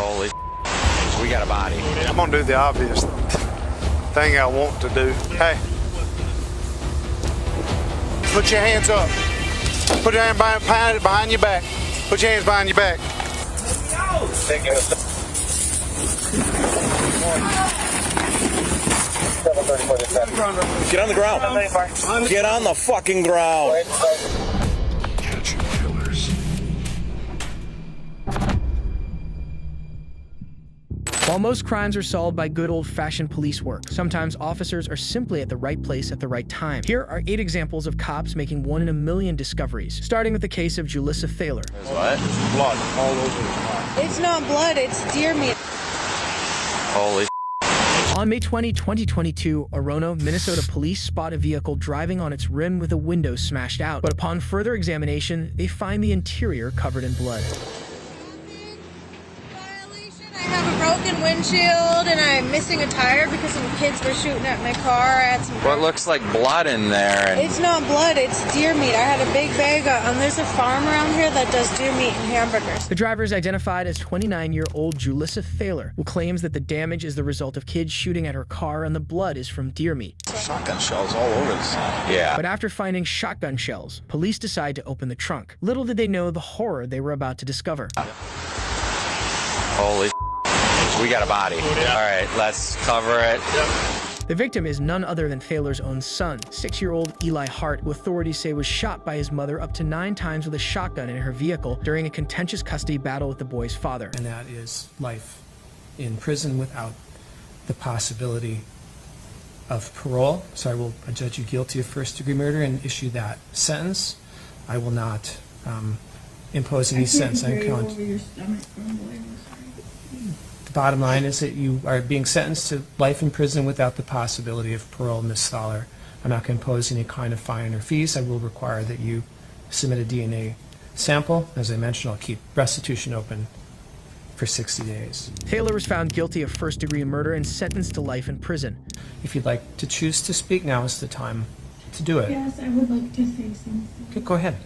Holy we got a body. I'm gonna do the obvious thing I want to do. Hey, put your hands up. Put your hand behind your back. Put your hands behind your back. Get on the ground. Get on the fucking ground. While most crimes are solved by good old-fashioned police work, sometimes officers are simply at the right place at the right time. Here are 8 examples of cops making 1 in a million discoveries, starting with the case of Julissa Thaler. What? Blood all over the car. It's not blood, it's deer meat. Holy On May 20, 2022, Orono, Minnesota police spot a vehicle driving on its rim with a window smashed out, but upon further examination, they find the interior covered in blood. I have a broken windshield and I'm missing a tire because some kids were shooting at my car. I had some. What looks like blood in there? And It's not blood, it's deer meat. I had a big bag of, there's a farm around here that does deer meat and hamburgers. The driver is identified as 29-year-old Julissa Thaler, who claims that the damage is the result of kids shooting at her car and the blood is from deer meat. Shotgun shells all over the side. yeah. But after finding shotgun shells, police decide to open the trunk. Little did they know the horror they were about to discover. Holy we got a body. All right, let's cover it. The victim is none other than Thaler's own son, 6-year-old Eli Hart, who authorities say was shot by his mother up to 9 times with a shotgun in her vehicle during a contentious custody battle with the boy's father. And that is life in prison without the possibility of parole. So I will judge you guilty of first-degree murder and issue that sentence. I will not impose any sentence on count. The bottom line is that you are being sentenced to life in prison without the possibility of parole, Ms. Thaler. I'm not going to impose any kind of fine or fees. I will require that you submit a DNA sample. As I mentioned, I'll keep restitution open for 60 days. Thaler was found guilty of first-degree murder and sentenced to life in prison. If you'd like to choose to speak, now is the time to do it. Yes, I would like to say something. Okay, go ahead.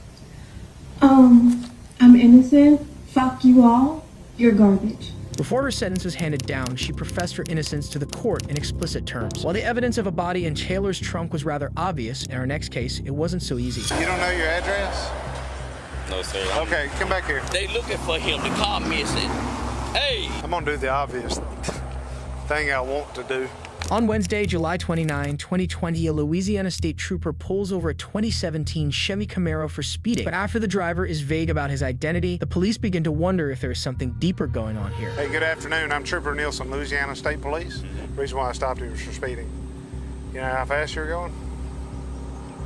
I'm innocent. Fuck you all. You're garbage. Before her sentence was handed down, she professed her innocence to the court in explicit terms. While the evidence of a body in Thaler's trunk was rather obvious, in our next case, it wasn't so easy. You don't know your address? No, sir. Okay, come back here. They looking for him. The car missing. Hey! I'm gonna do the obvious thing I want to do. On Wednesday, July 29, 2020, a Louisiana state trooper pulls over a 2017 Chevy Camaro for speeding. But after the driver is vague about his identity, the police begin to wonder if there is something deeper going on here. Hey, good afternoon. I'm Trooper Nielsen, Louisiana State Police. The reason why I stopped you was for speeding. You know how fast you're going?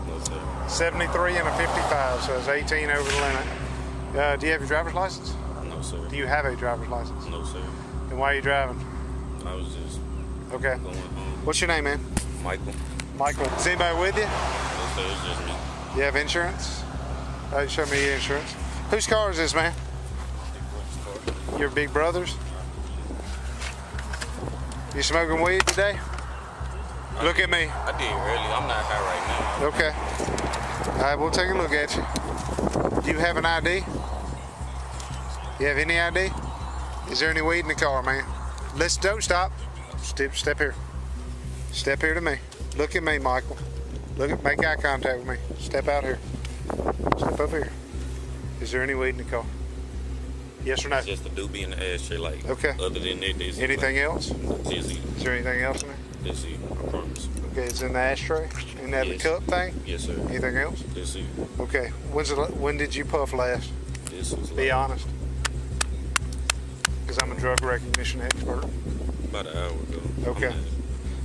No, sir. 73 and a 55, so it's 18 over the limit. Do you have your driver's license? No, sir. Do you have a driver's license? No, sir. Then why are you driving? I was just Okay. going home. What's your name, man? Michael. Michael. Is anybody with you? No, sir. It's just me. You have insurance? Show me your insurance. Whose car is this, man? Your big brother's? You smoking weed today? Look at me. I did early. I'm not high right now. Okay. All right, we'll take a look at you. Do you have an ID? You have any ID? Is there any weed in the car, man? Don't stop. Step here. Step here to me. Look at me, Michael. Make eye contact with me. Step out here. Step up here. Is there any weed in the car? Yes or no? It's just a doobie in the ashtray, like. Okay. Other than that, there's Anything else? Just Is there anything else in there? That's it. I promise. Okay, it's in the ashtray. Isn't that Yes. the cup thing? Yes, sir. Anything else? That's it. Okay. When did you puff last? This is Be like honest. Because I'm a drug recognition expert. about an hour ago. Okay.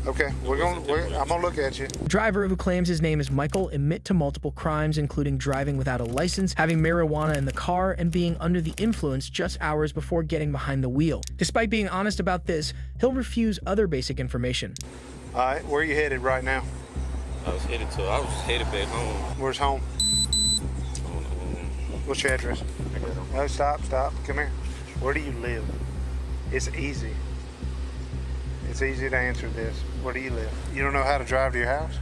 Okay, I'm gonna look at you. The driver, who claims his name is Michael, admit to multiple crimes, including driving without a license, having marijuana in the car, and being under the influence just hours before getting behind the wheel. Despite being honest about this, he'll refuse other basic information. All right, where are you headed right now? I was headed back home. Where's home? What's your address? No, stop. Come here. Where do you live? It's easy. It's easy to answer this. Where do you live? You don't know how to drive to your house?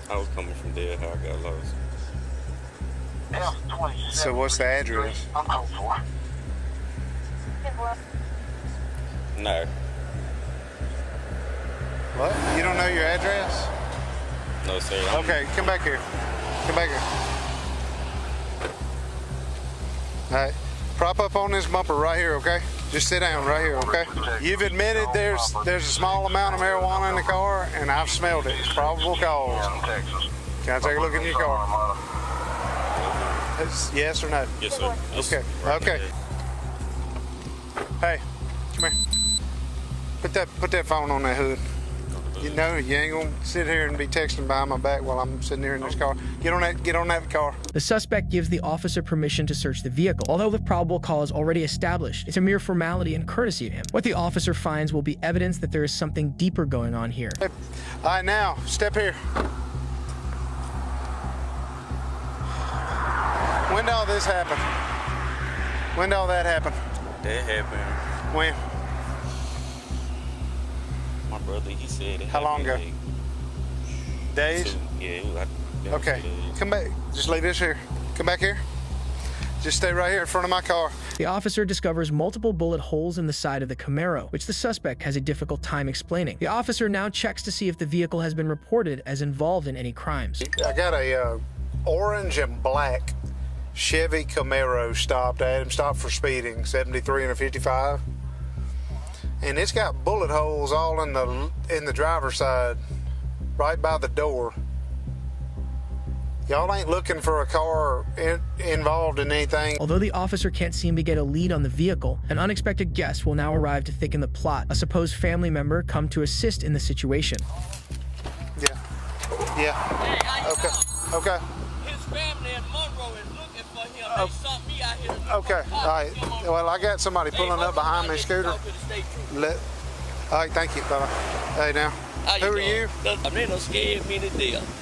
I was coming from there, how I got lost. So what's the address? No. What? You don't know your address? No, sir. Okay, come back here. Come back here. All right. Prop up on this bumper right here, okay? Just sit down right here, okay? You've admitted there's a small amount of marijuana in the car, and I've smelled it. It's probable cause. Can I take a look in your car? Yes or no? Yes, sir. Okay. Okay. Hey, come here. Put that phone on that hood. You know you ain't gonna sit here and be texting behind my back while I'm sitting here in this car. Get on that car. The suspect gives the officer permission to search the vehicle. Although the probable cause already established, it's a mere formality and courtesy to him. What the officer finds will be evidence that there is something deeper going on here. All right, now step here. When did all this happen? When did all that happen? That happened. When? My brother, he said it. How long ago? happened, Days? like, yeah, it was like. Okay, 2 days. come back. Just leave this here. Come back here. Just stay right here in front of my car. The officer discovers multiple bullet holes in the side of the Camaro, which the suspect has a difficult time explaining. The officer now checks to see if the vehicle has been reported as involved in any crimes. I got a orange and black Chevy Camaro stopped. I had him stopped for speeding, 73 and a 55. And it's got bullet holes all in the driver's side, right by the door. Y'all ain't looking for a car involved in anything. Although the officer can't seem to get a lead on the vehicle, an unexpected guest will now arrive to thicken the plot. A supposed family member come to assist in the situation. Yeah. Yeah. Okay. Okay. His family in Monroe is looking for him. They sent me out here. Okay. All right. Well, I got somebody pulling up behind me, Scooter. All right. Thank you, fella. Hey, now. Who are you? They don't scared me to death.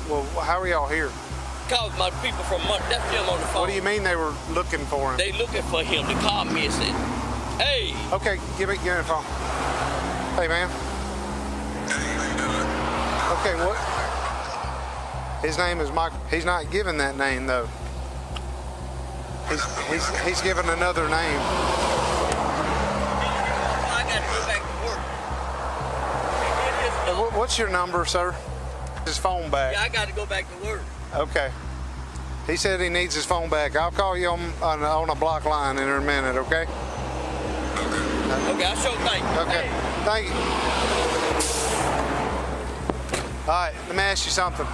Well, how are y'all here? Cause my people from Monroe, that's them on the phone. What do you mean they were looking for him? They looking for him. The car missing. Hey. Okay, give me the phone. Hey, man. Okay, what? His name is Mike. He's not giving that name though. He's given another name. I got to go back to work. What's your number, sir? His phone back. Yeah, I got to go back to work. Okay. He said he needs his phone back. I'll call you on a block line in a minute, okay? Okay, I sure thank you. Okay. Hey. Thank you. All right, let me ask you something.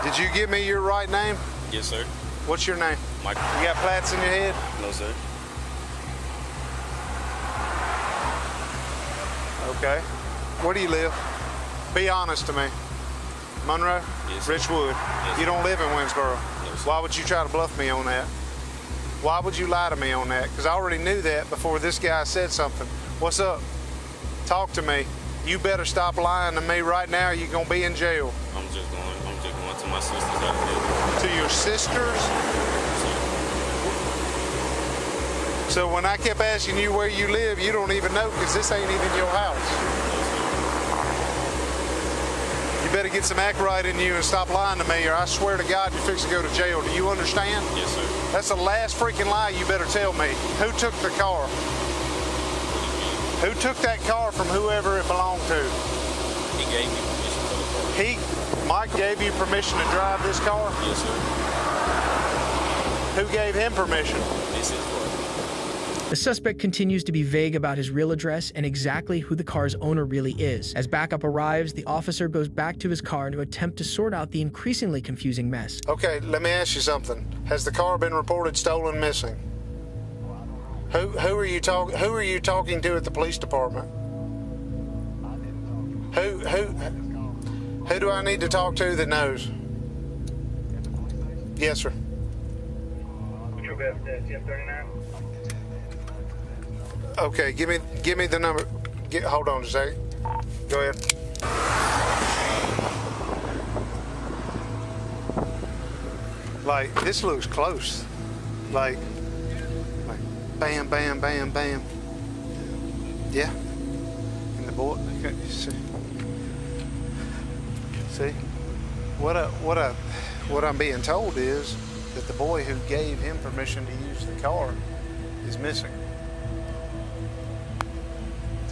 Did you give me your right name? Yes, sir. What's your name? Mike. You got plaits in your head? No, sir. Okay. Where do you live? Be honest to me. Monroe? Yes, sir. Richwood? Yes, You don't live in Winsboro? No, sir. Why would you try to bluff me on that? Why would you lie to me on that? Because I already knew that before this guy said something. What's up? Talk to me. You better stop lying to me right now or you're going to be in jail. I'm just going to my sister's house. To your sister's? So when I kept asking you where you live, you don't even know because this ain't even your house. You better get some act right in you and stop lying to me or I swear to God you're fixing to go to jail. Do you understand? Yes, sir. That's the last freaking lie you better tell me. Who took the car? Who took that car from whoever it belonged to? He gave me permission for the car. Mike gave you permission to drive this car? Yes, sir. Who gave him permission? This is what. The suspect continues to be vague about his real address and exactly who the car's owner really is. As backup arrives, the officer goes back to his car to attempt to sort out the increasingly confusing mess. Okay, let me ask you something. Has the car been reported stolen, missing? Who are you talking to at the police department? Who do I need to talk to that knows? Yes, sir. What's your best 1039? Okay, give me the number. Hold on a second. Go ahead. Like, this looks close. Like bam, bam, bam, bam. Yeah. And the boy, okay, see? What I'm being told is that the boy who gave him permission to use the car is missing.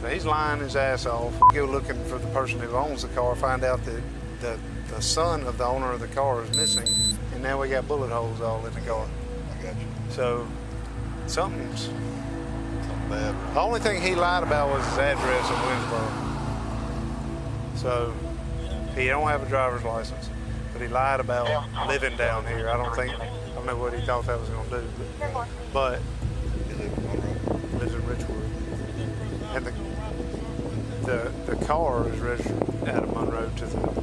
So he's lying his ass off. Go looking for the person who owns the car, find out that the son of the owner of the car is missing, and now we got bullet holes all in the car. I got you. So something's bad. the only thing he lied about was his address in Winsboro. So he don't have a driver's license, but he lied about living down here. I don't know what he thought that was going to do, but lives in Richwood, and the car is registered out of Monroe to the.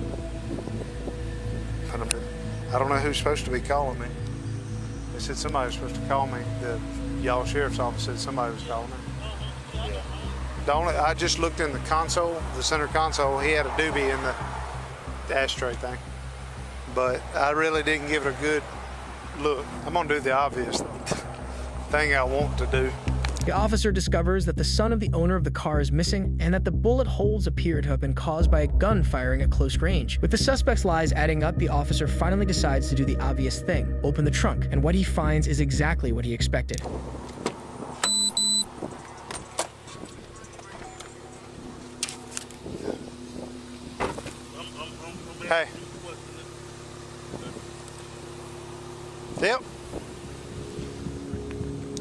I don't know who's supposed to be calling me. They said somebody was supposed to call me. The y'all sheriff's office said somebody was calling me. I just looked in the console, the center console. He had a doobie in the ashtray thing, but I really didn't give it a good look. I'm gonna do the obvious thing I want to do. The officer discovers that the son of the owner of the car is missing and that the bullet holes appear to have been caused by a gun firing at close range. With the suspect's lies adding up, the officer finally decides to do the obvious thing, open the trunk, and what he finds is exactly what he expected. Hey. Yep.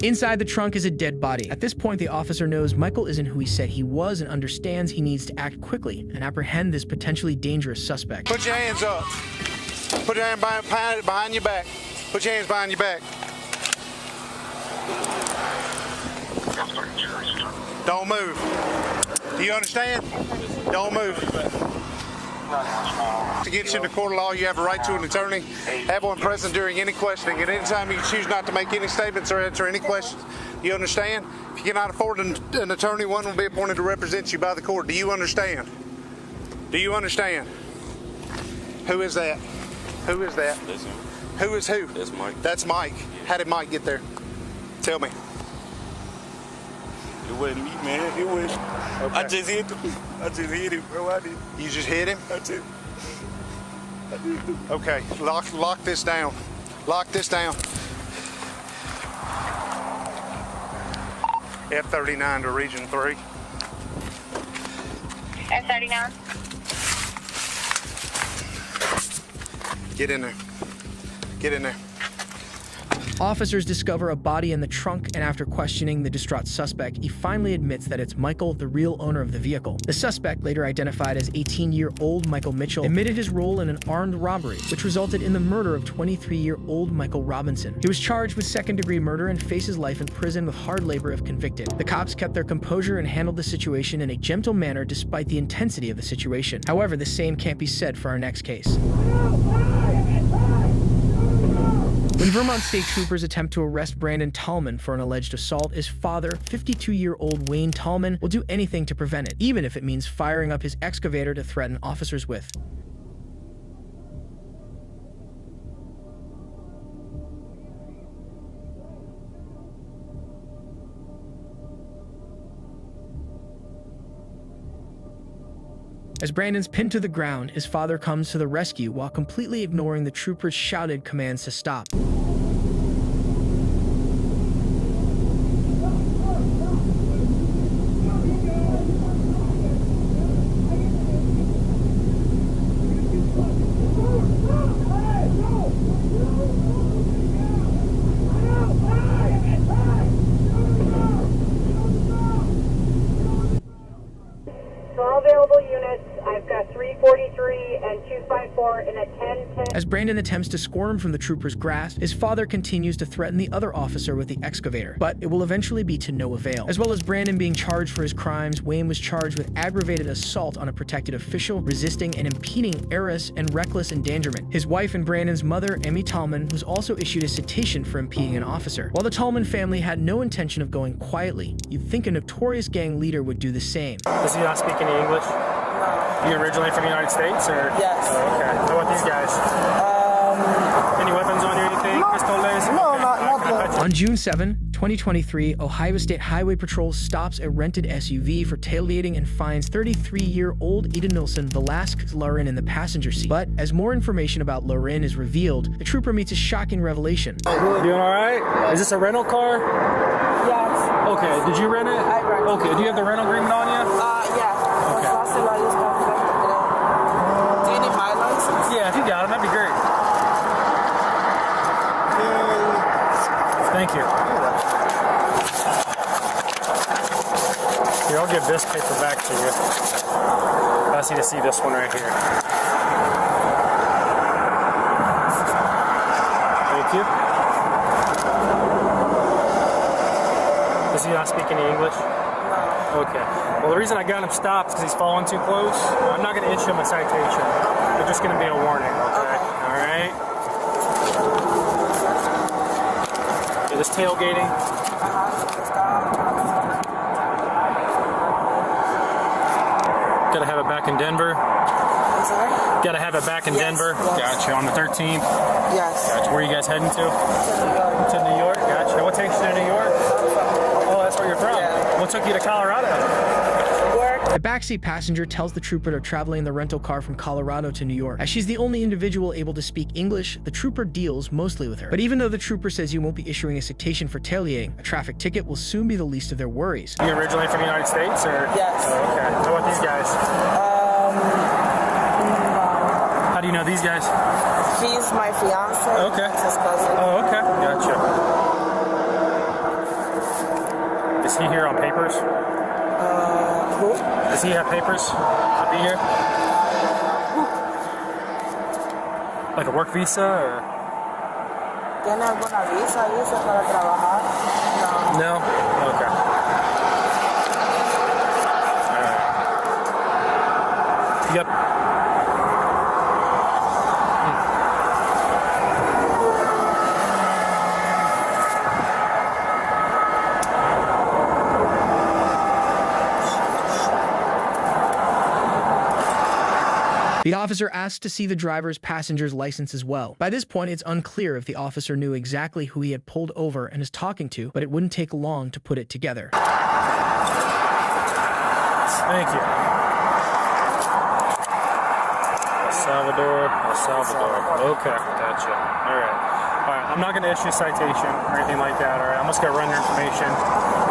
Inside the trunk is a dead body. At this point, the officer knows Michael isn't who he said he was and understands he needs to act quickly and apprehend this potentially dangerous suspect. Put your hands up. Put your hand behind your back. Put your hands behind your back. Don't move. Do you understand? Don't move. To get you into court of law, you have a right to an attorney. Have one present during any questioning. At any time, you can choose not to make any statements or answer any questions. You understand? If you cannot afford an attorney, one will be appointed to represent you by the court. Do you understand? Do you understand? Who is that? Who is that? That's him. Who is who? That's Mike. That's Mike. How did Mike get there? Tell me. It wasn't me, man. It was. Okay. I just hit him. I just hit him, bro. I did. You just hit him? I did. Okay, lock this down. Lock this down. F39 to Region 3. F39. Get in there. Get in there. Officers discover a body in the trunk, and after questioning the distraught suspect, he finally admits that it's Michael, the real owner of the vehicle. The suspect, later identified as 18-year-old Michael Mitchell, admitted his role in an armed robbery, which resulted in the murder of 23-year-old Michael Robinson. He was charged with second-degree murder and faces life in prison with hard labor if convicted. The cops kept their composure and handled the situation in a gentle manner despite the intensity of the situation. However, the same can't be said for our next case. When Vermont State Troopers attempt to arrest Brandon Tallman for an alleged assault, his father, 52-year-old Wayne Tallman, will do anything to prevent it, even if it means firing up his excavator to threaten officers with. As Brandon's pinned to the ground, his father comes to the rescue while completely ignoring the troopers' shouted commands to stop. All available units, I've got 343 and 254 in a 10-10. As Brandon attempts to squirm from the trooper's grasp, his father continues to threaten the other officer with the excavator, but it will eventually be to no avail. As well as Brandon being charged for his crimes, Wayne was charged with aggravated assault on a protected official, resisting and impeding arrest, and reckless endangerment. His wife and Brandon's mother, Emmy Tallman, was also issued a citation for impeding an officer. While the Tallman family had no intention of going quietly, you'd think a notorious gang leader would do the same. Does he not speak any English? No. You originally from the United States, or? Yes. Oh, okay. How about these guys? Any weapons on you or anything? No, Pistoles? no, okay. not On June 7, 2023, Ohio State Highway Patrol stops a rented SUV for tailgating and finds 33-year-old Edenilson Velasquez Lauren in the passenger seat. But as more information about Lauren is revealed, the trooper meets a shocking revelation. Doing all right? Is this a rental car? Yes. Okay. Did you rent it? Okay, do you have the rental agreement on you? Yeah. Okay. Do you need my license? Yeah, if you got it, that'd be great. Thank you. Here, I'll give this paper back to you. I just need to see this one right here. Thank you. Does he not speak any English? No. Okay. Well, the reason I got him stopped is because he's following too close. I'm not going to issue him a citation. It's just going to be a warning, okay? All right? You're just tailgating. Gotta have it back in Denver. I'm sorry? Gotta have it back in Denver. Yes. Gotcha. On the 13th. Yes. Gotcha. Where are you guys heading to? To New York. To New York. Gotcha. What takes you to New York? Oh, that's where you're from. Yeah. What took you to Colorado? Work. The backseat passenger tells the trooper they're traveling in the rental car from Colorado to New York. As she's the only individual able to speak English, the trooper deals mostly with her. But even though the trooper says you won't be issuing a citation for tailgating, a traffic ticket will soon be the least of their worries. You originally from the United States, or? Yes. Oh, okay. How about these guys? How do you know these guys? He's my fiance. Okay. He's his cousin. Oh, okay. Gotcha. Is he here on papers? Who? Does he have papers to be here? Like a work visa, or? ¿Tiene alguna visa para trabajar? No. No? Okay. All right. Yep. The officer asked to see the driver's passenger's license as well. By this point, it's unclear if the officer knew exactly who he had pulled over and is talking to, but it wouldn't take long to put it together. Thank you. El Salvador. Okay, gotcha. All right. I'm not going to issue a citation or anything like that, all right? I'm just going to run your information,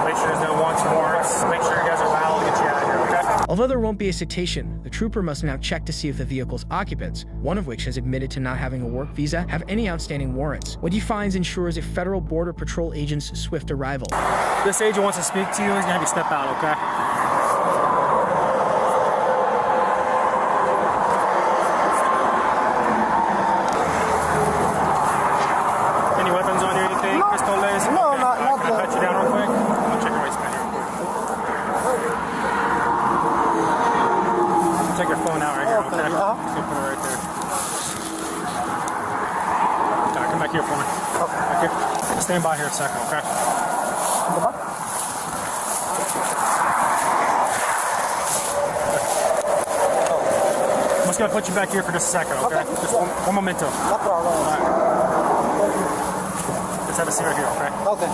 make sure there's no wants or warrants, make sure you guys are valid, get you out of here, okay? Although there won't be a citation, the trooper must now check to see if the vehicle's occupants, one of which has admitted to not having a work visa, have any outstanding warrants. What he finds ensures a federal border patrol agent's swift arrival. This agent wants to speak to you. He's going to have you step out, okay? Any weapons on you, anything? No. Pistoles? No, okay. not Can I pat you down real quick? I'm going to check your waistband here real quick. Take your phone out right here, okay? Just gonna put it right there. Alright, come back here for me. Okay. Back here. Stand by here a second, okay? I'm just gonna put you back here for just a second, okay? Just one momento. No problem. Alright. Let's have a seat right here, okay? Okay.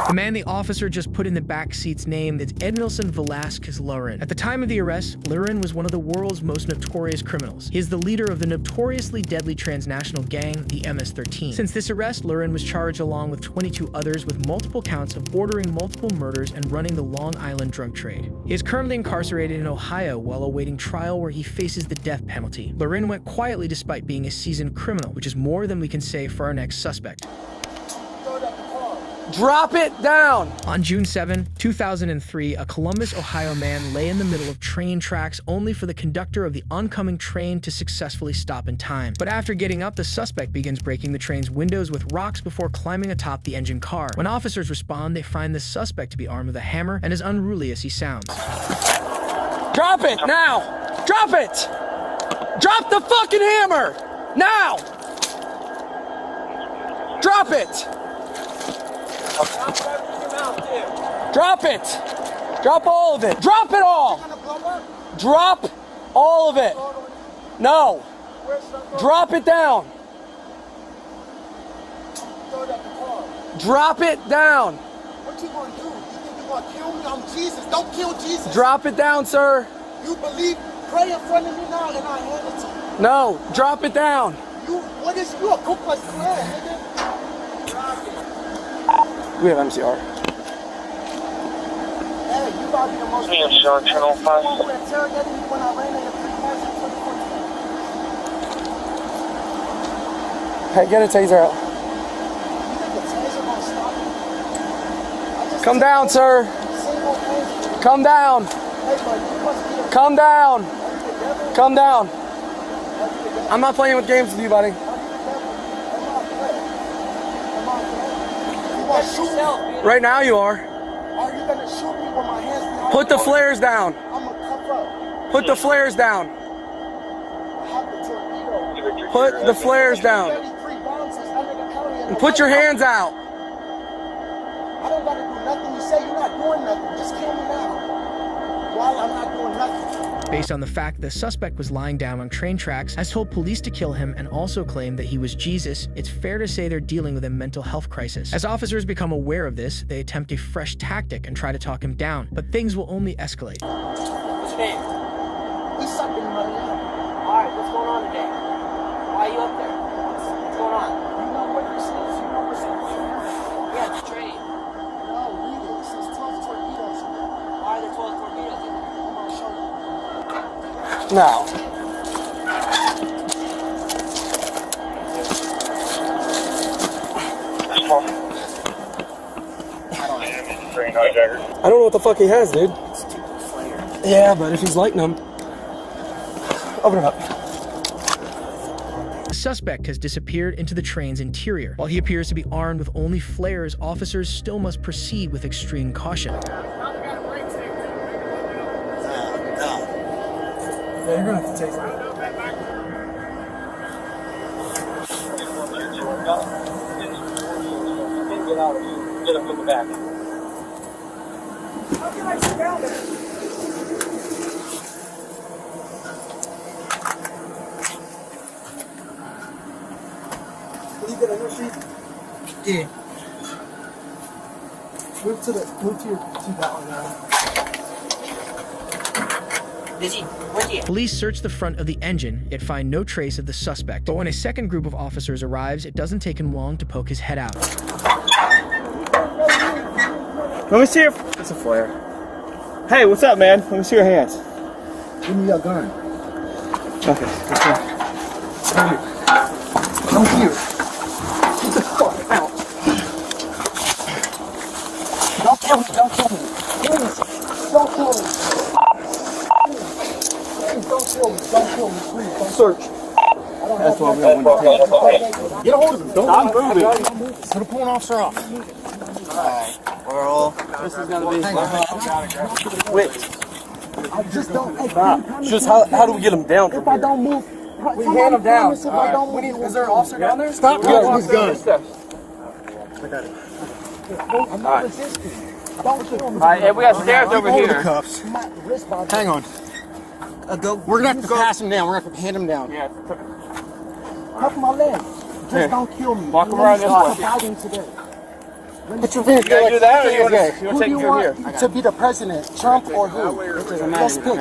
The man the officer just put in the back seat's name is Edmilson Velasquez Lauren. At the time of the arrest, Lauren was one of the world's most notorious criminals. He is the leader of the notoriously deadly transnational gang, the MS-13. Since this arrest, Lauren was charged along with 22 others with multiple counts of ordering multiple murders and running the Long Island drug trade. He is currently incarcerated in Ohio while awaiting trial where he faces the death penalty. Lauren went quietly despite being a seasoned criminal, which is more than we can say for our next suspect. Drop it down! On June 7, 2003, a Columbus, Ohio man lay in the middle of train tracks only for the conductor of the oncoming train to successfully stop in time. But after getting up, the suspect begins breaking the train's windows with rocks before climbing atop the engine car. When officers respond, they find the suspect to be armed with a hammer and as unruly as he sounds. Drop it now! Drop it! Drop the fucking hammer! Now! Drop it! Drop it! Drop all of it! Drop it all! Drop all of it! No! Drop it down! Drop it down! What you gonna do? You think you gonna kill me? I'm Jesus. Don't kill Jesus. Drop it down, sir. You believe, pray in front of me now and I hand it to you. No, drop it down. You, what is you, a Ku Klux Klan, nigga? We have MCR. Hey, you about to be the most... Me insurance, Channel 5. You who interrogated me when I ran into 3 cars in 2014. Hey, get a taser out. You think the taser gonna stop me? Come down, sir. Come down. Hey, but you must be a... Come down. Come down. I'm not playing with games with you, buddy. Right now you are. Are you gonna shoot me with my hands behind Put the flares down. I'm gonna cuff up. Put the flares down. I have the torpedo. Put the flares down. 33 bounces under the county And put your hands out. I don't gotta do nothing. You say you're not doing nothing. Just calm me down. While I'm not doing nothing. Based on the fact the suspect was lying down on train tracks, has told police to kill him and also claimed that he was Jesus, it's fair to say they're dealing with a mental health crisis. As officers become aware of this, they attempt a fresh tactic and try to talk him down, but things will only escalate. What's your name? He's sucking money up. Alright, what's going on today? Why are you up there? What's going on? You know what this is? You know what's up? Yeah, the train. No, read it. It says 12 torpedoes in there. Why are there 12 torpedoes in there? I'm gonna show you. Now. I don't know what the fuck he has, dude. Yeah, but if he's lighting them. Open it up. The suspect has disappeared into the train's interior. While he appears to be armed with only flares, officers still must proceed with extreme caution. Yeah, you're gonna have to take it. Get up in the back. How can I sit down there? Can you get a new seat? Yeah. Move to that one now. Police search the front of the engine, yet find no trace of the suspect. But when a second group of officers arrives, it doesn't take him long to poke his head out. Let me see your... It's a flare. Hey, what's up, man? Let me see your hands. Give me your gun. Okay. Come here. Get the fuck out. Don't kill me. Don't kill me. Please. Don't kill me. Please, don't kill me. Don't kill me. Please, don't search. That's what we don't want to take. Get a hold of him. Don't Stop moving. Put a police officer off. Alright. We're all... This is going to be... Wait. I just don't... Hey, Just how do we get him down? If I don't move... We hand him down. Is there an officer down there? Stop touching his gun. I'm not resisting. Don't kill me. Alright, we got stairs over here. Cuffs. Hang on. We're going to have to pass him down. We're going to have to hand him down. Yeah. Cuff my leg. Just don't kill me. Walk around this way. Fighting today. Put your fingers You gonna do that, or you want to who take do you care want here? to be the president? Trump or who? Let's pick.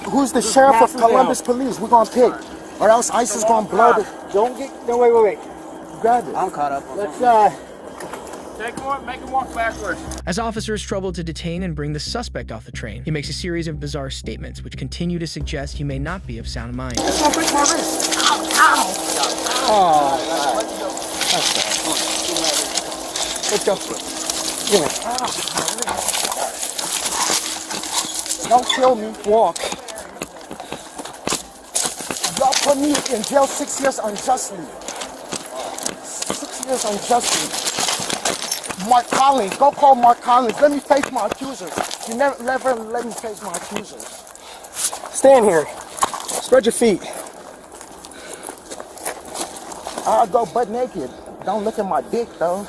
Who's the sheriff of Columbus Police? We're going to pick. Or else ICE is going to blow the... Wait. Grab it. I'm caught up. Let's, Make him walk backwards. As officers struggle to detain and bring the suspect off the train, he makes a series of bizarre statements which continue to suggest he may not be of sound mind. Let's go break my wrist. Ow! That's bad. Let's go. Give me. Don't kill me. Walk. Y'all put me in jail 6 years unjustly. 6 years unjustly. Mark Collins. Go call Mark Collins. Let me face my accusers. You never let me face my accusers. Stand here. Spread your feet. I'll go butt naked. Don't look at my dick, though.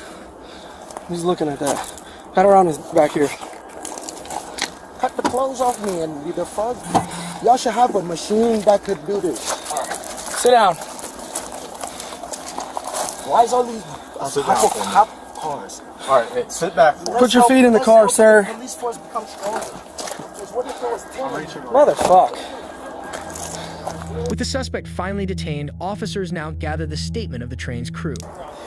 He's looking at that. Pat around his back here. Cut the clothes off me and the fuck. Y'all should have a machine that could do this. Sit down. Why is all these cop cars? Alright, sit back. Put your feet in the car, sir. Police force become stronger. What if it was 10? Motherfuck. With the suspect finally detained, officers now gather the statement of the train's crew.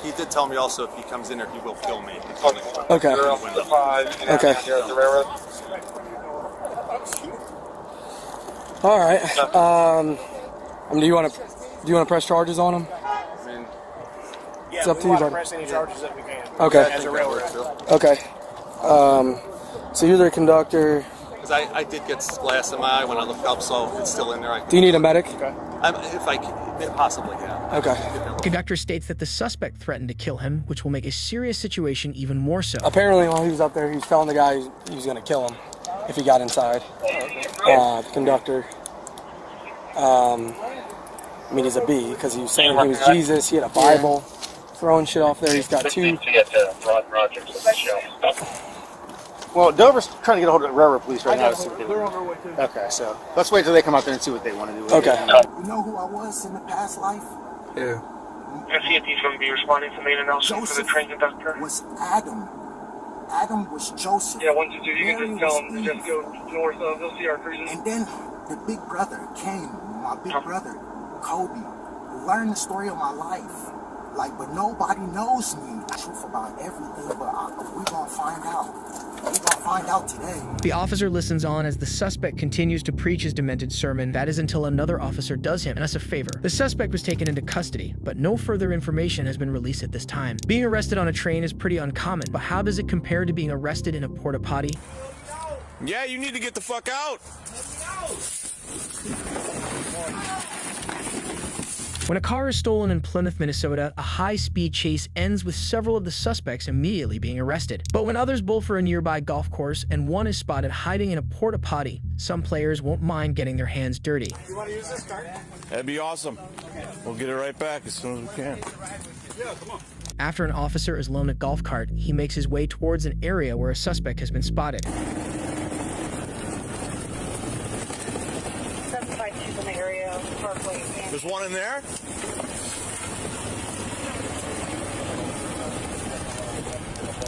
He did tell me also if he comes in here, he will kill me. Okay. Okay. All right. Do you want to press charges on him? Yeah, it's up to you, buddy. Press any charges that we can. Okay. As a railroad. Okay. So you're the conductor. Because I did get glass in my eye when I looked up, so it's still in there. Do you need a medic? If I possibly can. Okay. The conductor states that the suspect threatened to kill him, which will make a serious situation even more so. Apparently, while he was up there, he was telling the guy he was going to kill him if he got inside. The conductor, I mean, he's a B because he was saying he was Jesus. He had a Bible, throwing shit off there. He's got two. Well, Dover's trying to get a hold of the railroad police right now to see what they want to do. Okay, so let's wait till they come out there and see what they want to do. Okay. You know who I was in the past life? Yeah. CFT's going to be responding to main announcement for the train conductor. Was Adam. Adam was Joseph. Yeah, 122. You can just tell them to just go north. They'll see our cruisers. And then the big brother came, my big brother, Kobe, learned the story of my life. Like, but nobody knows me the truth about everything, but we're going to find out. We're going to find out today. The officer listens on as the suspect continues to preach his demented sermon. That is until another officer does him us a favor. The suspect was taken into custody, but no further information has been released at this time. Being arrested on a train is pretty uncommon, but how does it compare to being arrested in a porta potty? Yeah, you need to get the fuck out. When a car is stolen in Plymouth, Minnesota, a high-speed chase ends with several of the suspects immediately being arrested. But when others bolt for a nearby golf course and one is spotted hiding in a porta potty, some players won't mind getting their hands dirty. You want to use this card? That'd be awesome. We'll get it right back as soon as we can. Yeah, come on. After an officer is loaned a golf cart, he makes his way towards an area where a suspect has been spotted. There's one in there?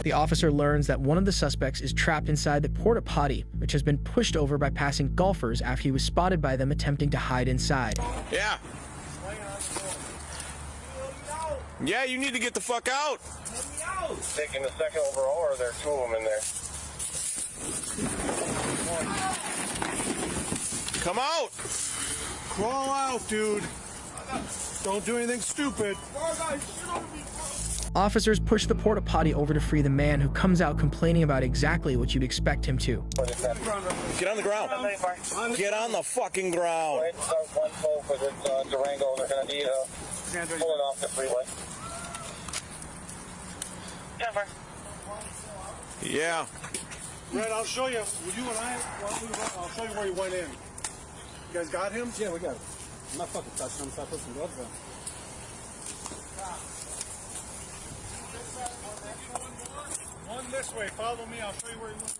The officer learns that one of the suspects is trapped inside the porta potty, which has been pushed over by passing golfers after he was spotted by them attempting to hide inside. Yeah. Yeah, you need to get the fuck out. Taking the second overall, or are there two of them in there? Come out. Crawl out, dude. Don't do anything stupid. Officers push the porta potty over to free the man, who comes out complaining about exactly what you'd expect him to. Get on the ground. Get on the fucking ground. One pole for this Durango, they're going to need pulling off the freeway. Yeah. Red, I'll show you. You and I'll show you where he went in. You guys got him? Yeah, we got him. I'm not fucking touching him, so I put some gloves on. One this way. Follow me. I'll show you where he went.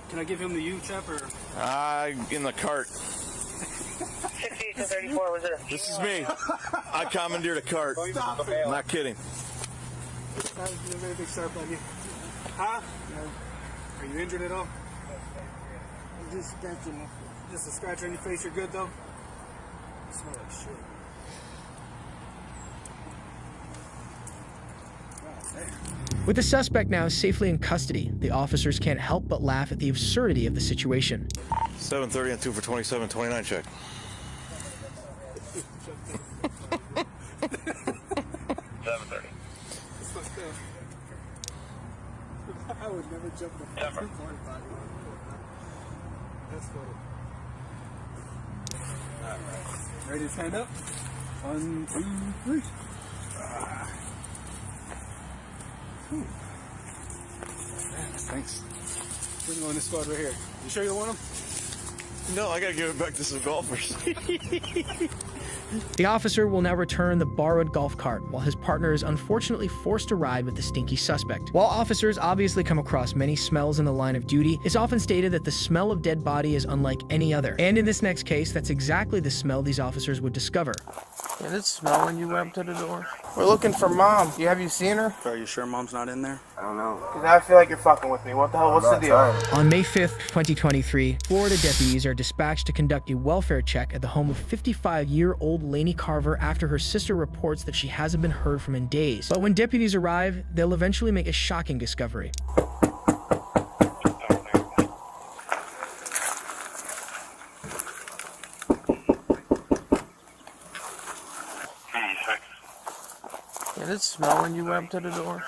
Can I give him the U-chap or? In the cart. 68 to 34, was there? This is me. I commandeered a cart. Stop it. I'm not kidding. Anything sharp on you? Huh? No. Are you injured at all? I'm just scratching. Just a scratch on your face. You're good though? You smell like shit. With the suspect now safely in custody, the officers can't help but laugh at the absurdity of the situation. 7:30 and 2 for 27, 29 check. 7:30. I would never jump the fucking porta potty. That's funny. Alright. Ready to stand up? 1, 2, 3. Thanks. We're going in this squad right here. You sure you don't want him? No, I gotta give it back to some golfers. The officer will now return the borrowed golf cart, while his partner is unfortunately forced to ride with the stinky suspect. While officers obviously come across many smells in the line of duty, it's often stated that the smell of dead body is unlike any other. And in this next case, that's exactly the smell these officers would discover. Did it smell when you went to the door? We're looking for Mom. Have you seen her? Are you sure Mom's not in there? I don't know. Because I feel like you're fucking with me. What the hell? What's the deal? On May 5th, 2023, Florida deputies are dispatched to conduct a welfare check at the home of 55-year-old Lainey Carver after her sister reports that she hasn't been heard from in days. But when deputies arrive, they'll eventually make a shocking discovery. Did it smell when you went up to the door?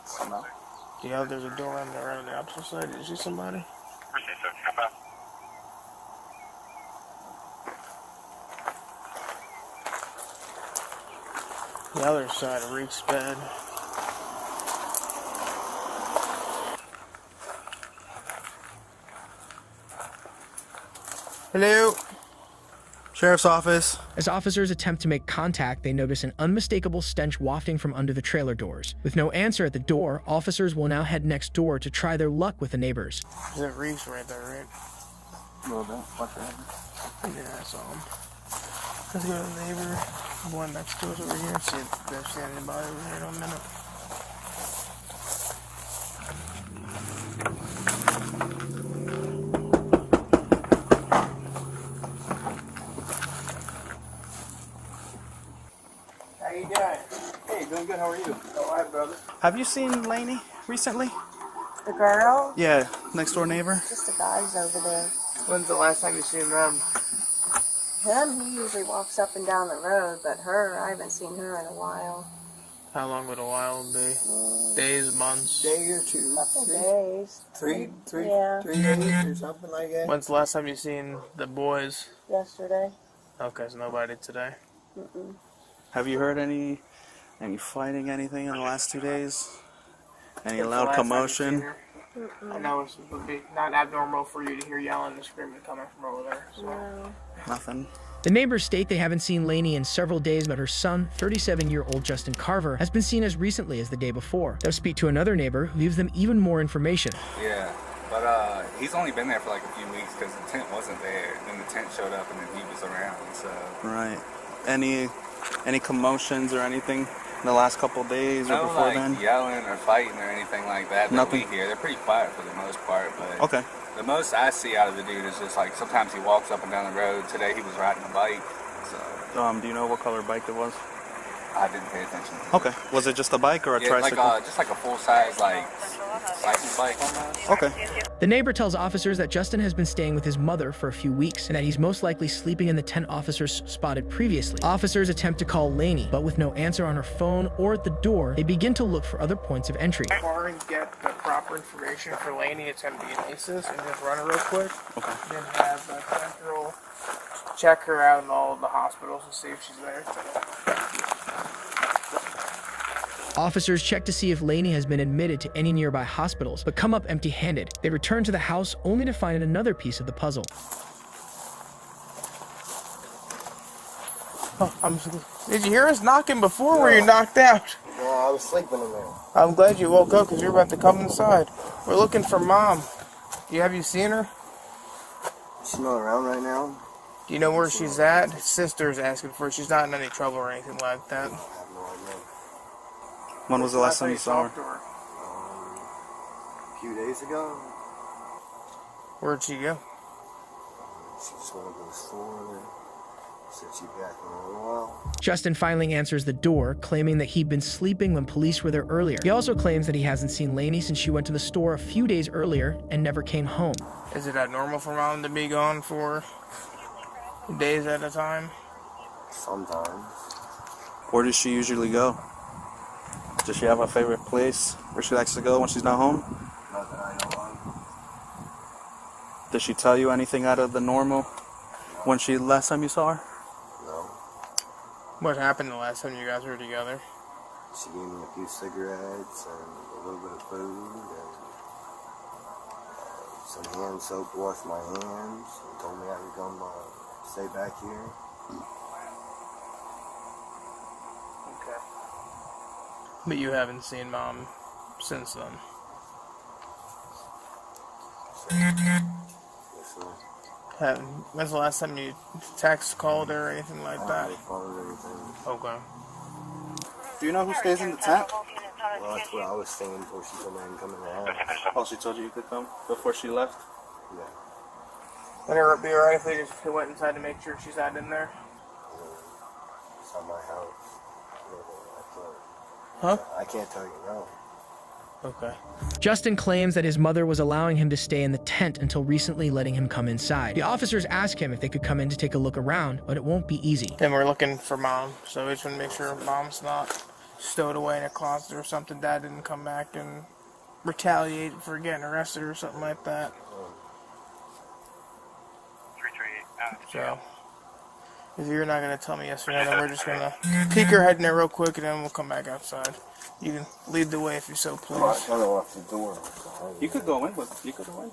Smell? Yeah, there's a door on the opposite side. Did you see somebody? The other side reeks bad. Hello? Sheriff's office. As officers attempt to make contact, they notice an unmistakable stench wafting from under the trailer doors. With no answer at the door, officers will now head next door to try their luck with the neighbors. There's a reeks right there, right? A little bit. Watch your head. Yeah, I saw him. Let's go to the neighbor, the one next to us over here, and see if there's anybody over here in a minute. How you doing? Hey, doing good. How are you? All right, brother. Have you seen Lainey recently? The girl? Yeah, next door neighbor. Just the guys over there. When's the last time you seen them? Him, he usually walks up and down the road, but her, I haven't seen her in a while. How long would a while be? Days, months? Day or two. Couple days. Three Yeah. 3 days or something like that. When's the last time you seen the boys? Yesterday. Okay, so nobody today. Mm-mm. Have you heard any fighting, anything in the last 2 days? Any When's the loud last time you commotion? seen her? I know it would be not abnormal for you to hear yelling and screaming coming from over there. So. No. Nothing. The neighbors state they haven't seen Lainey in several days, but her son, 37-year-old Justin Carver, has been seen as recently as the day before. They'll speak to another neighbor who gives them even more information. Yeah, but he's only been there for like a few weeks because the tent wasn't there. Then the tent showed up and then he was around, so. Right. Any commotions or anything in the last couple of days or before then? No, like yelling or fighting or anything like that. Nothing? We hear. They're pretty quiet for the most part, but. Okay. The most I see out of the dude is just like sometimes he walks up and down the road. Today he was riding a bike. So. Do you know what color bike it was? I didn't pay attention. Okay. Was it just a bike or a tricycle? Like just like a full-size license bike almost. Okay. The neighbor tells officers that Justin has been staying with his mother for a few weeks and that he's most likely sleeping in the tent officers spotted previously. Officers attempt to call Lainey, but with no answer on her phone or at the door, they begin to look for other points of entry. Before and get the proper information for Lainey, it's going to be an ACES and just run it real quick. Okay. Then have Central check her out in all of the hospitals and see if she's there. Officers check to see if Lainey has been admitted to any nearby hospitals, but come up empty-handed. They return to the house only to find another piece of the puzzle. Did you hear us knocking before? Were you knocked out? No, I was sleeping in there. I'm glad you woke up because you're about to come inside. We're looking for Mom. Have you seen her? She's not around right now. Do you know where she's at? His sister's asking for her. She's not in any trouble or anything like that. I have no idea. When was the last time you saw her? A few days ago. Where'd she go? She just went to the store. Said she'd be back in a little while. Justin finally answers the door, claiming that he'd been sleeping when police were there earlier. He also claims that he hasn't seen Lainey since she went to the store a few days earlier and never came home. Is it abnormal for Mom to be gone for days at a time? Sometimes. Where does she usually go? Does she have a favorite place where she likes to go when she's not home? Not that I know of. Does she tell you anything out of the normal when last time you saw her? No. What happened the last time you guys were together? She gave me a few cigarettes and a little bit of food and some hand soap to wash my hands and told me I could come stay back here. Okay. But you haven't seen Mom since then? Yes, sir. When's the last time you text, called her, or anything like that? Okay. Do you know who stays in the tent? Well, that's where I was staying before she told me I can come in the house. Oh, she told you could come before she left? Yeah. Would it be alright if they just went inside to make sure she's not in there? It's not my house. Huh? I can't tell you no. Okay. Justin claims that his mother was allowing him to stay in the tent until recently letting him come inside. The officers ask him if they could come in to take a look around, but it won't be easy. And we're looking for Mom, so we just want to make sure Mom's not stowed away in a closet or something. Dad didn't come back and retaliate for getting arrested or something like that. So, if you're not going to tell me yes or no, then we're just going to peek our head in there real quick and then we'll come back outside. You can lead the way if you so please. I'm trying to lock the door. You could go in, but you could go in.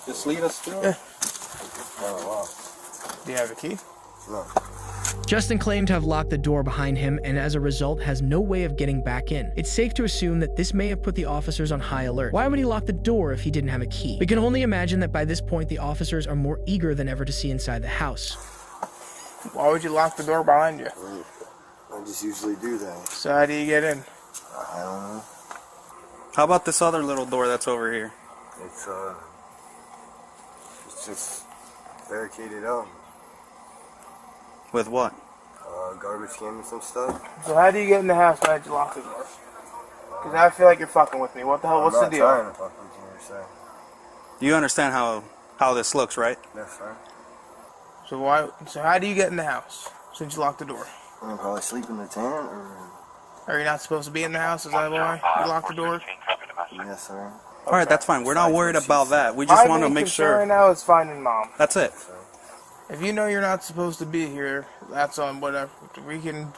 Just lead us through. Yeah. Do you have a key? No. Justin claimed to have locked the door behind him and as a result has no way of getting back in. It's safe to assume that this may have put the officers on high alert. Why would he lock the door if he didn't have a key? We can only imagine that by this point the officers are more eager than ever to see inside the house. Why would you lock the door behind you? I just usually do that. So how do you get in? I don't know. How about this other little door that's over here? It's just barricaded up. With what? Garbage can and some stuff. So how do you get in the house? Why did you lock the door? Because I feel like you're fucking with me. What the hell? What's the deal? I'm not trying to fuck with you, sir. You understand how this looks, right? Yes, sir. So why? So how do you get in the house since you locked the door? I'm probably sleep in the tent, or... Are you not supposed to be in the house? Is that why you locked the door? Yes, sir. All right, that's fine. We're not worried about that. We just want to make sure. Right now is finding Mom. That's it. If you know you're not supposed to be here, that's on whatever. We can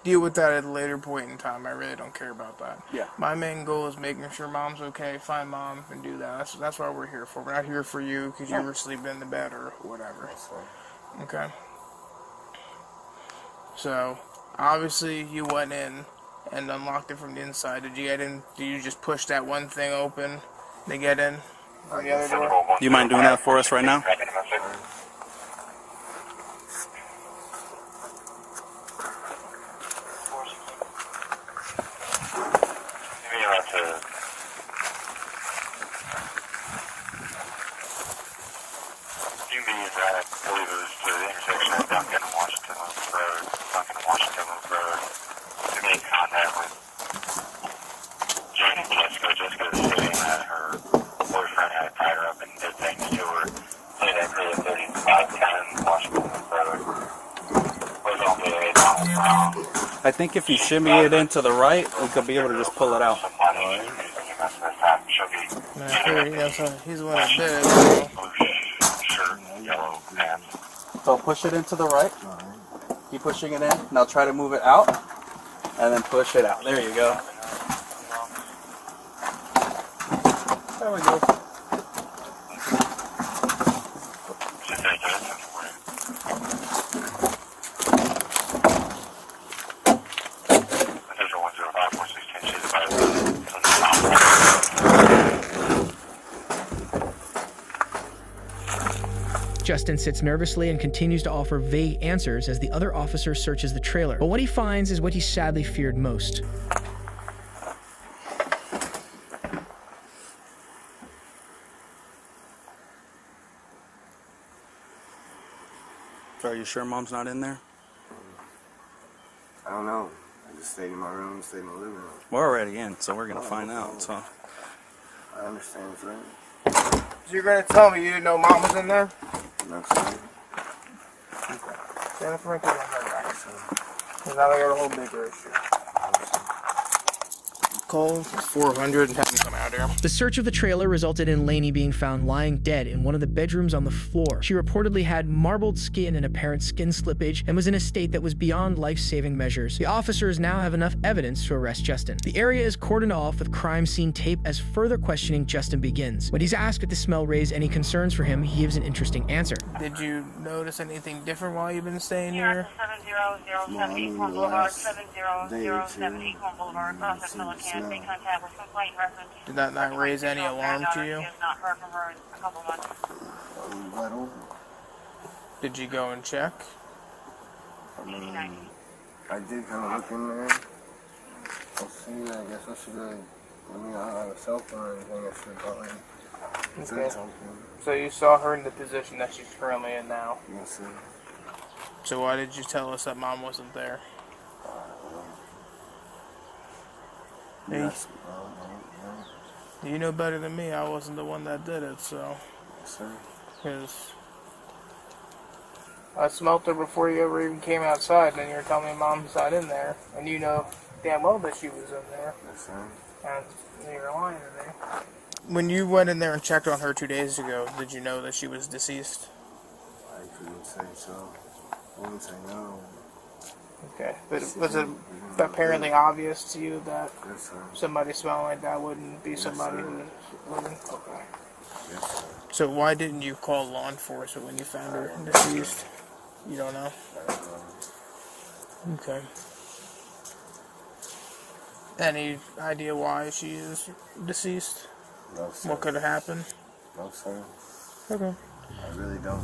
deal with that at a later point in time. I really don't care about that. Yeah. My main goal is making sure Mom's okay, find Mom, and do that. That's what we're here for. We're not here for you because you were sleeping in the bed or whatever. Okay. So, obviously, you went in and unlocked it from the inside. Did you get in? Did you just push that one thing open to get in from the other door? Do you mind doing that for us right now? I think if you shimmy it into the right, we could be able to just pull it out. He's the one that did it. So push it into the right. Keep pushing it in. Now try to move it out, and then push it out. There you go. There we go. Justin sits nervously and continues to offer vague answers as the other officer searches the trailer. But what he finds is what he sadly feared most. So are you sure Mom's not in there? I don't know. I just stayed in my room, stayed in my living room. We're already in, so we're gonna find out. So I understand, sir. So you're gonna tell me you didn't know Mom was in there? No, sir. Stand up right there, because now they got a whole bigger issue. Call 400 and have them come out here. The search of the trailer resulted in Lainey being found lying dead in one of the bedrooms on the floor. She reportedly had marbled skin and apparent skin slippage and was in a state that was beyond life-saving measures. The officers now have enough evidence to arrest Justin. The area is cordoned off with crime scene tape as further questioning Justin begins. When he's asked if the smell raised any concerns for him, he gives an interesting answer. Did you notice anything different while you've been staying here? 7007 Boulevard, 7007 Equal Boulevard, process Millican. Did that not raise any alarm to you? Right over. Did you go and check? I mean, I did kind of look in there. I'll see. I guess I should have. I mean, I don't have a cell phone or anything. I should have probably said something. So you saw her in the position that she's currently in now. Yes, sir. So why did you tell us that mom wasn't there? Yes. You know better than me. I wasn't the one that did it, so. Yes, sir. Because I smelt her before you ever even came outside, and you're telling me mom's not in there, and you know damn well that she was in there. Yes, sir. And you're lying to me. When you went in there and checked on her 2 days ago, did you know that she was deceased? I couldn't say so. I wouldn't say no. Okay, but was it apparently obvious to you that Yes, sir. somebody smelling like that wouldn't be Yes, somebody sir. who wouldn't? Okay. Yes, sir. So why didn't you call law enforcement when you found her deceased? You don't know? Okay. Any idea why she is deceased? No, sir. What could have happened? No, sir. Okay. I really don't.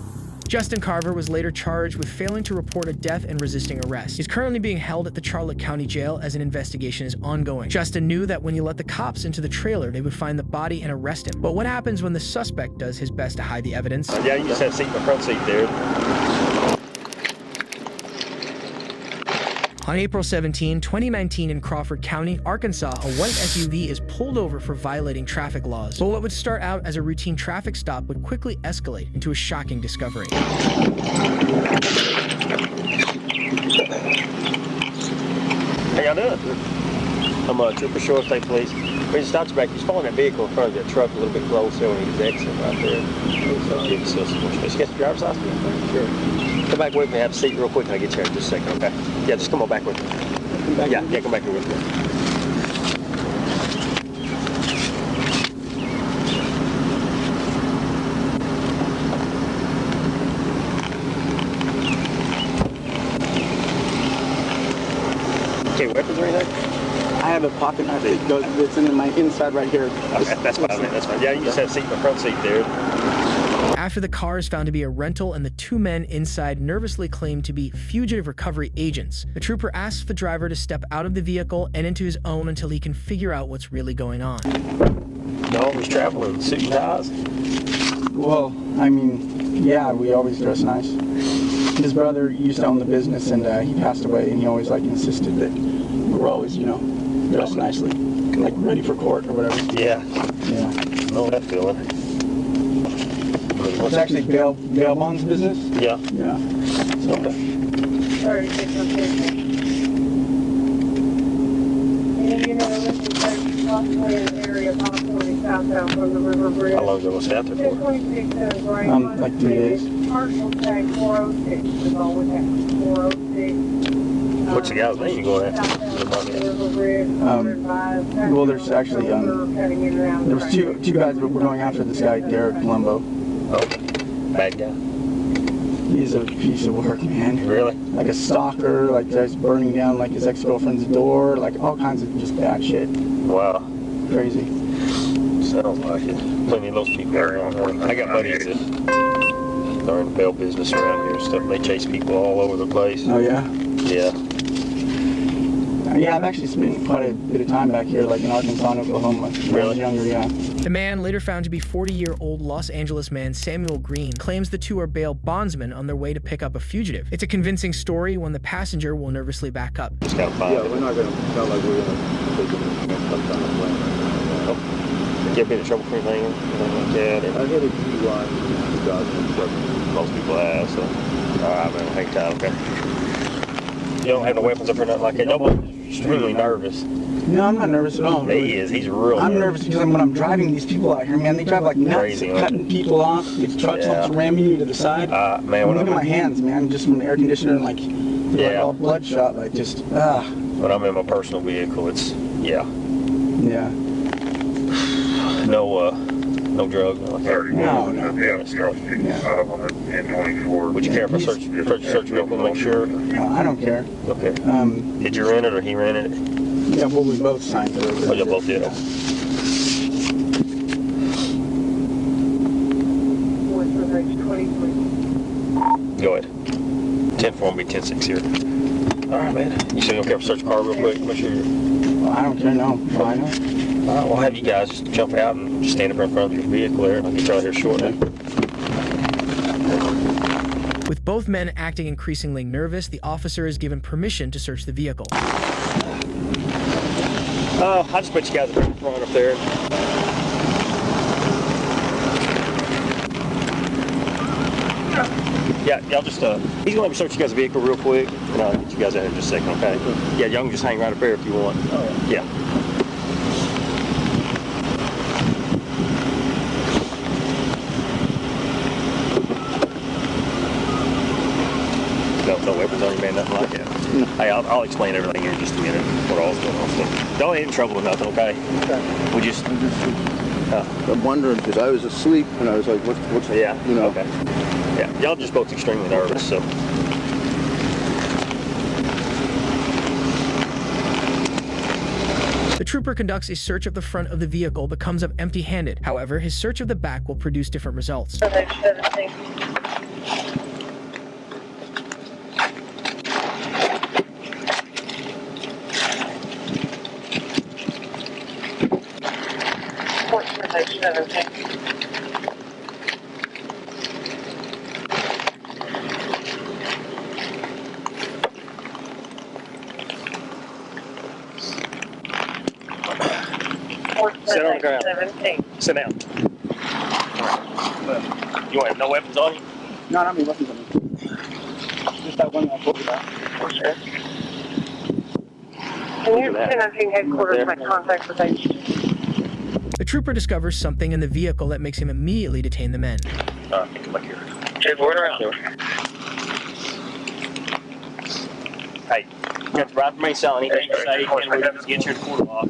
Justin Carver was later charged with failing to report a death and resisting arrest. He's currently being held at the Charlotte County Jail as an investigation is ongoing. Justin knew that when he let the cops into the trailer, they would find the body and arrest him. But what happens when the suspect does his best to hide the evidence? Yeah, you just have a seat in the front seat, dude. On April 17, 2019 in Crawford County, Arkansas, a white SUV is pulled over for violating traffic laws. But what would start out as a routine traffic stop would quickly escalate into a shocking discovery. How y'all doing? I'm Trooper Short State Police. We just stopped you back. He's following that vehicle in front of that truck a little bit closer when he's exiting right there. So give us some more space. Get the driver's license? Sure. Come back with me, have a seat real quick, and I'll get you in just a second, okay? Yeah, just come on back with me. Yeah, come back here with me. Okay, weapons or anything? I have a pocket knife that goes, it's in my inside right here. Okay, that's fine, man, that's fine. Yeah, you just have a seat in the front seat, dude. After the car is found to be a rental and the 2 men inside nervously claimed to be fugitive recovery agents, the trooper asks the driver to step out of the vehicle and into his own until he can figure out what's really going on. You always travel in suit and ties? Well, I mean, yeah, we always dress nice. His brother used to own the business, and he passed away, and he always insisted that we were always, dressed nicely, like ready for court or whatever. Yeah. Yeah. I know that feeling. It's actually bail bonds business. Yeah. Yeah. So, Sorry, possibly in the area of possibly southbound from the river bridge. How long ago was that there for? 26 right. like 3 days. Partial tag 406 is all we have. 406. What's the guy's name you going after? Well, there's actually there was two guys that were going after this guy, Derek Colombo. Oh, bad guy. He's a piece of work, man. Really? Like a stalker, like guys burning down like his ex-girlfriend's door, like all kinds of just bad shit. Wow. Crazy. Sounds like it. Plenty of those people around. I got buddies that are in the bail business around here and stuff. And they chase people all over the place. Oh yeah? Yeah. Yeah, I've actually spent quite a bit of time back here, like in Arkansas and Oklahoma. When I was younger, yeah. The man, later found to be 40-year-old Los Angeles man Samuel Green, claims the two are bail bondsmen on their way to pick up a fugitive. It's a convincing story when the passenger will nervously back up. Just gotta find we're not going to sound like we're going to take them sometime to plan right now. Get in trouble for anything like that? I hit a DUI in 2007. Most people have, so. Alright, man, hang tight, okay. You don't have no weapons up or nothing like that? Nobody's extremely nervous. No, I'm not nervous at all. He is. He's real I'm nervous because when I'm driving these people out here, man, they drive like nuts, crazy, cutting people off. If trucks want to ram you to the side. Man, look at my hands, man, just from the air conditioner and like all bloodshot, like just When I'm in my personal vehicle, it's Yeah. No drug, no heroin. No. Would you care if I search real quick to make sure? I don't care. Okay. Did you rent it or he rented it? Yeah, well, we both signed for it. Oh, you both did. Go ahead. 10-4 will be 10-6 here. All right, man. You still gonna search the car real quick? Make sure you're... I don't care, no. Why not? All right, we'll have you guys just jump out and just stand up in front of your vehicle there. I'll get you out here shortly. With both men acting increasingly nervous, the officer is given permission to search the vehicle. I'll just put you guys in front up there. Yeah, y'all just, he's gonna let me search you guys' vehicle real quick, and I'll get you guys out here in just a second, okay? Yeah, y'all can just hang right up there if you want. Oh, yeah. No weapons on you, man, nothing like that. No. Hey, I'll explain everything here in just a minute, what all's going on. So don't get in trouble with nothing, okay? Okay. We just... I'm wondering, because I was asleep, and I was like, what's yeah, you know? Okay. Yeah, y'all just both extremely nervous, so... The trooper conducts a search of the front of the vehicle, but comes up empty-handed. However, his search of the back will produce different results. Sit on the ground. Sit down. Right. You have no weapons on you? No, not any weapons on me. Just that one I told you about. For sure. Can you send us in headquarters my contact with IT? The trooper discovers something in the vehicle that makes him immediately detain the men. Come back here. Okay, going around. Hey, you got the right to remain silent. Anything you say, and we just get you in court law.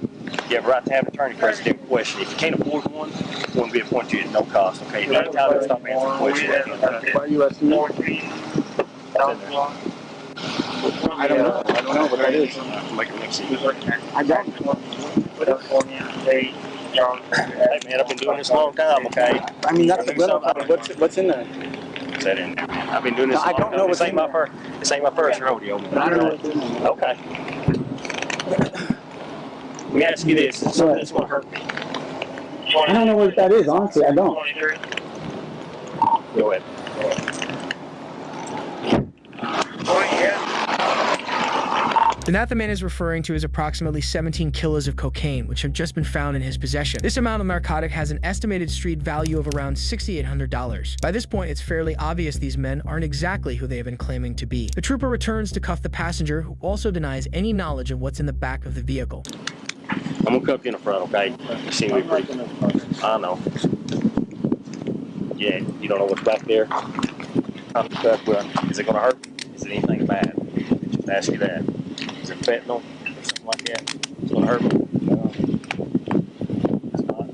You have a right to have an attorney press a different question. If you can't afford one, it won't be appointed to you at no cost, okay? If you're not entitled to stop answering questions. Why are you asking me? I don't know. I don't know what that is. Make a mix. I don't. Hey, man, I've been doing this a long time, okay? I mean, that's what's in there? What's that in there? I've been doing this a long time. This ain't my first rodeo, man. I don't know what's in there. Okay. Let me ask you this. Is something that's going to hurt me? I don't know what that is, honestly. I don't. Go ahead. The meth the man is referring to is approximately 17 kilos of cocaine, which have just been found in his possession. This amount of narcotic has an estimated street value of around $6,800. By this point, it's fairly obvious these men aren't exactly who they have been claiming to be. The trooper returns to cuff the passenger, who also denies any knowledge of what's in the back of the vehicle. I'm going to cuff you in the front, okay? You seem to be pretty... I know. Yeah, you don't know what's back there? I'm cuff, well, is it going to hurt? Is it anything bad? Just ask you that. Is it fentanyl or something like that? It's going to hurt me? No. It's not.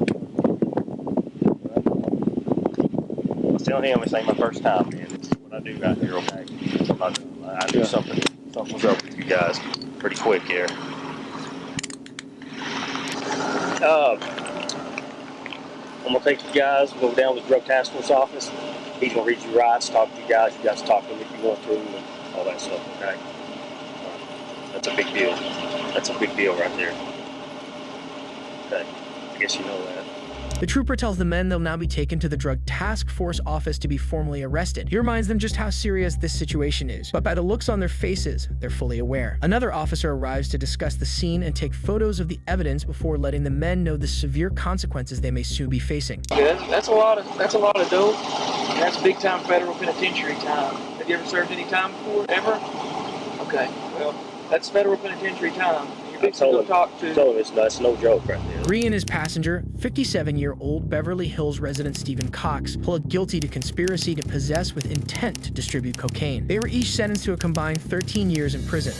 I'm telling him this ain't my first time, man. This is what I do out here, okay? I do something. Something's up with you guys pretty quick here. I'm going to take you guys, go down to the drug task force office. He's going to read you rights, talk to you guys talk to him if you want to, and all that stuff, okay? That's a big deal. That's a big deal right there. Okay, I guess you know that. The trooper tells the men they'll now be taken to the drug task force office to be formally arrested. He reminds them just how serious this situation is, but by the looks on their faces, they're fully aware. Another officer arrives to discuss the scene and take photos of the evidence before letting the men know the severe consequences they may soon be facing. Yeah, that's a lot of dope. That's big time federal penitentiary time. Have you ever served any time before? Ever? Okay, well, that's federal penitentiary time. I told him it's no joke right there. Bree and his passenger, 57-year-old Beverly Hills resident Stephen Cox, pled guilty to conspiracy to possess with intent to distribute cocaine. They were each sentenced to a combined 13 years in prison.